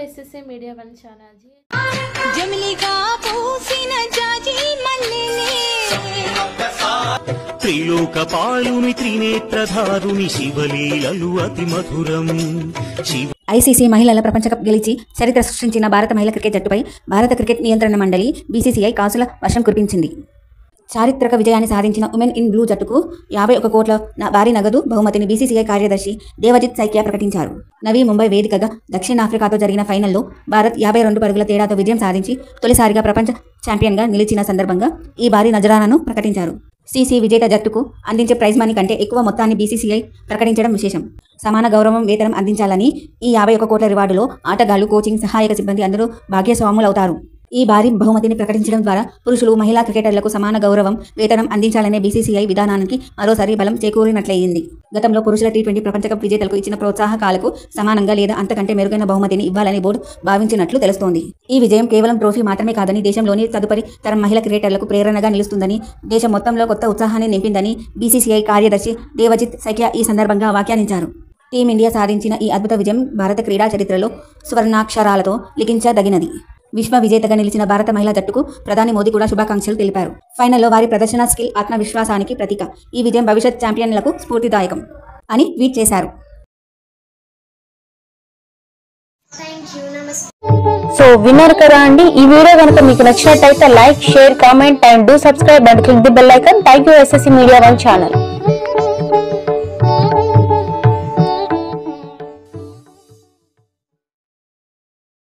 SSC media one channel जी జమిలిగా పూసిన జాజి మల్లెలే త్రిలోక పాలుని త్రినేత్రధారుని శివలీలలు అతి మధురం. ఐసీసీ మహిళల ప్రపంచ కప్ గెలిచి చరిత్ర సృష్టించిన భారత మహిళా క్రికెట్ జట్టుపై భారత క్రికెట్ నియంత్రణ మండలి బీసీసీఐ కాసుల వర్షం కురిపించింది. చారిత్రక విజయాన్ని సాధించిన ఉమెన్ ఇన్ బ్లూ జట్టుకు 51 కోట్ల భారీ నగదు బహుమతిని బీసీసీఐ కార్యదర్శి దేవజిత్ సైకియా ప్రకటించారు. నవీ ముంబై వేదికగా దక్షిణాఫ్రికాతో జరిగిన ఫైనల్లో భారత్ 52 పరుగుల తేడాతో విజయం సాధించి తొలిసారిగా ప్రపంచ ఛాంపియన్గా నిలిచిన సందర్భంగా ఈ భారీ నజరానాను ప్రకటించారు. సీసీ విజేత జట్టుకు అందించే ప్రైజ్ మనీ కంటే ఎక్కువ మొత్తాన్ని బీసీసీఐ ప్రకటించడం విశేషం. సమాన గౌరవం వేతనం అందించాలని ఈ 51 కోట్ల రివార్డులో ఆటగాళ్లు, కోచింగ్, సహాయక సిబ్బంది అందరూ భాగ్యస్వాములవుతారు. ఈ భారీ బహుమతిని ప్రకటించడం ద్వారా పురుషులు, మహిళా క్రికెటర్లకు సమాన గౌరవం, వేతనం అందించాలనే బీసీసీఐ విధానానికి మరోసారి బలం చేకూరినట్లయింది. గతంలో పురుషుల టీ20 ప్రపంచ కప్ విజేతలకు ఇచ్చిన ప్రోత్సాహకాలకు సమానంగా లేదా అంతకంటే మెరుగైన బహుమతిని ఇవ్వాలని బోర్డు భావించినట్లు తెలుస్తోంది. ఈ విజయం కేవలం ట్రోఫీ మాత్రమే కాదని దేశంలోని తదుపరి తరం మహిళా క్రికెటర్లకు ప్రేరణగా నిలుస్తుందని, దేశం మొత్తంలో కొత్త ఉత్సాహాన్ని నింపిందని బీసీసీఐ కార్యదర్శి దేవజిత్ సైకియా ఈ సందర్భంగా వ్యాఖ్యానించారు. టీమిండియా సాధించిన ఈ అద్భుత విజయం భారత క్రీడా చరిత్రలో సువర్ణాక్షరాలతో లిఖించదగినది. విశ్వ విజేతగా నిలిచిన భారత మహిళా జట్టుకు ప్రధాని మోదీ కూడా శుభాకాంక్షలు తెలిపారు. ఫైనల్లో వారి ప్రదర్శన స్కిల్, ఆత్మవిశ్వాసానికి ప్రతీక. ఈ విజయం భవిష్యత్ ఛాంపియన్లకు స్ఫూర్తిదాయకం అని ట్వీట్ చేశారు. సో విన్నర్ కదా అండి. ఈ వీడియో కనుక మీకు నచ్చినట్టయితే like, share, comment and do subscribe and click the bell icon. Thank you SSC media one channel.